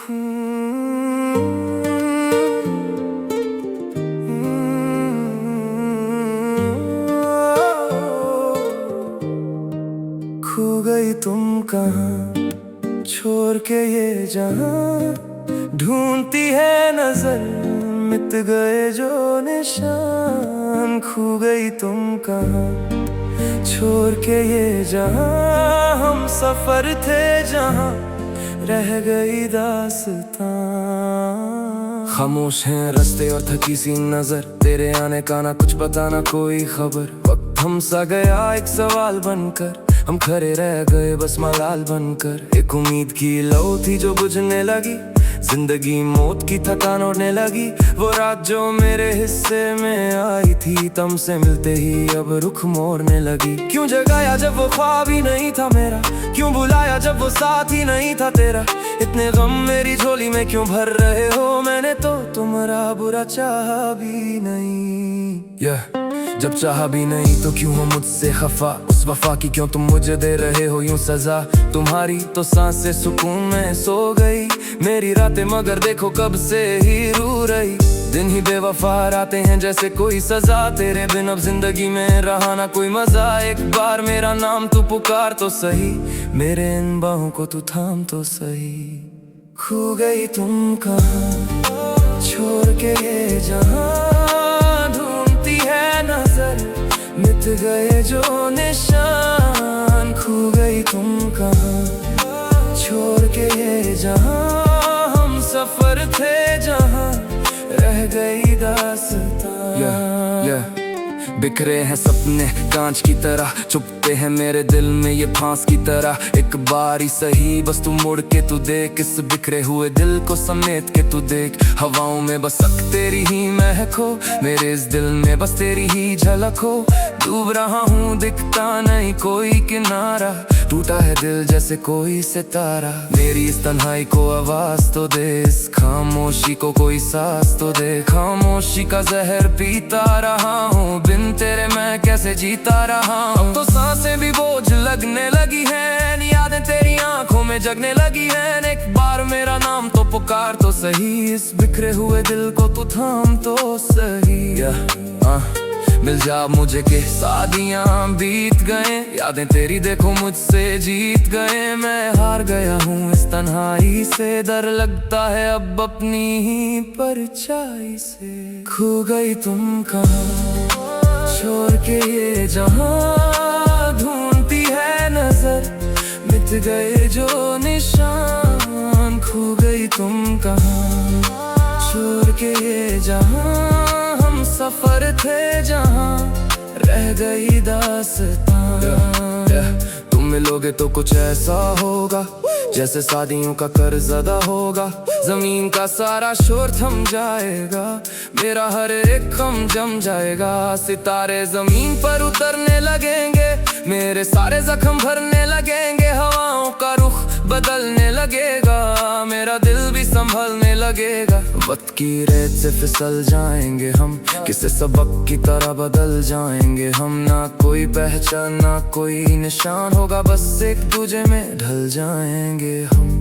खो गई तुम कहाँ, छोड़ के ये जहां, ढूंढती है नजर मिट गए जो निशान। खो गई तुम कहाँ, छोड़ के ये जहां, हम सफर थे जहां, रह गई दास्तां। खामोश हैं रास्ते और थकी सी नजर, तेरे आने का ना कुछ पता ना कोई खबर। वक्त हम सा गया एक सवाल बनकर, हम खड़े रह गए बस मलाल बनकर। एक उम्मीद की लौ थी जो बुझने लगी, जिंदगी मौत की थकान ओढ़ने लगी। वो रात जो मेरे हिस्से में आई थी, तुमसे मिलते ही अब रुख मोड़ने लगी। क्यों जगाया जब वो ख्वाब ही नहीं था मेरा, क्यों बुलाया जब वो साथ ही नहीं था तेरा। इतने गम मेरी झोली में क्यों भर रहे हो, मैंने तो तुम्हारा बुरा चाहा भी नहीं। जब चाहा भी नहीं तो क्यों हो मुझसे खफा, उस वफा की क्यों तुम मुझे दे रहे हो यूं सजा। तुम्हारी तो सांसें सुकून में सो गई, मेरी रातें मगर देखो कब से ही रू रही। दिन ही बेवफा आते हैं जैसे कोई सजा, तेरे बिन अब जिंदगी में रहा ना कोई मजा। एक बार मेरा नाम तू पुकार तो सही, मेरे इन बाहों को तू थाम तो सही। खो गई तुम कहाँ, छोड़ के ये जहां, ढूंढती है नजर मिट गए जो निशान। खो गई तुम कहाँ, छोड़ के ये जहां, हम सफर थे जहां, रह गई दास्तां। बिखरे हैं सपने कांच की तरह, चुपते हैं मेरे दिल में ये फांस की तरह। एक बार ही सही बस तू मुड़ के तू देख, इस बिखरे हुए दिल को समेट के तू देख। हवाओं में बस तेरी ही महक हो, मेरे इस दिल में बस तेरी ही झलक हो। डूब रहा हूँ दिखता नहीं कोई किनारा, टूटा है दिल जैसे कोई सितारा। मेरी इस तन्हाई को आवाज तो दे, इस खामोशी को कोई सांस तो दे। खामोशी का जहर पीता रहा हूँ, बिन तेरे मैं कैसे जीता रहा हूँ। अब तो सांसें भी बोझ लगने लगी हैं, यादें तेरी आंखों में जगने लगी हैं। एक बार मेरा नाम तो पुकार तो सही, इस बिखरे हुए दिल को तू थाम तो सही। मिल जा मुझे के शादियां बीत गए, यादें तेरी देखो मुझसे जीत गए। मैं हार गया हूँ इस तन्हाई से, डर लगता है अब अपनी ही परछाई से। खो गई तुम कहाँ, छोड़ के ये जहां, ढूंढती है नजर मिट गए जो निशान। खो गई तुम कहाँ, छोड़ के ये जहां, हम सफर थे जहां, रह गई दास्तां। तुम मिलोगे तो कुछ ऐसा होगा जैसे शादियों का कर्ज अदा होगा। जमीन का सारा शोर थम जाएगा, मेरा हर एक गम जम जाएगा। सितारे जमीन पर उतरने लगेंगे, मेरे सारे जख्म भरने लगेंगे। हवाओं का रुख बदलने लगेगा, मेरा दिल भी संभलने लगेगा। वक्त की रेत से फिसल जाएंगे हम, किसी सबक की तरह बदल जाएंगे हम। ना कोई पहचान ना कोई निशान होगा, बस एक दूजे में ढल जाएंगे हम।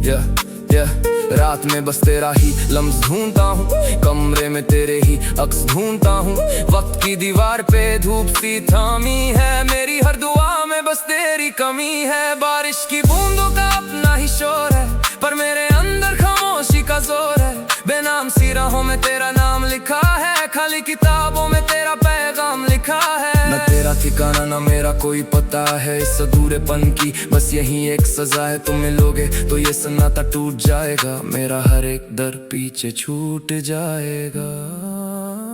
रात में बस तेरा ही लम्स ढूंढता हूँ, कमरे में तेरे ही अक्स ढूंढता हूँ। वक्त की दीवार पे धूप सी थामी है, मेरी हर दुआ में बस तेरी कमी है। बारिश की बूंदों का अपना ही शोर है, पर मेरे अंदर खामोशी का जोर है। बेनाम सी राहों में तेरा नाम लिखा है, खाली किताबों में तेरा पैगाम लिखा है। न तेरा ठिकाना न मेरा कोई पता है, इस अधूरेपन की बस यही एक सजा है। तुम मिलोगे तो ये सन्नाटा टूट जाएगा, मेरा हर एक दर पीछे छूट जाएगा।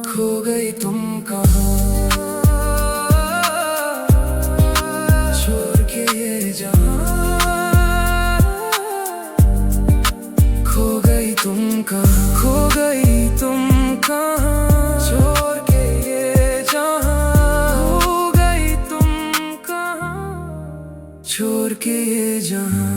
खो गई तुम कहाँ, छोड़ के ये जहां। खो गई तुम कहाँ, खो गई तुम कहाँ, छोड़ के ये जहां। खो गई तुम कहाँ, छोड़ के ये जहां।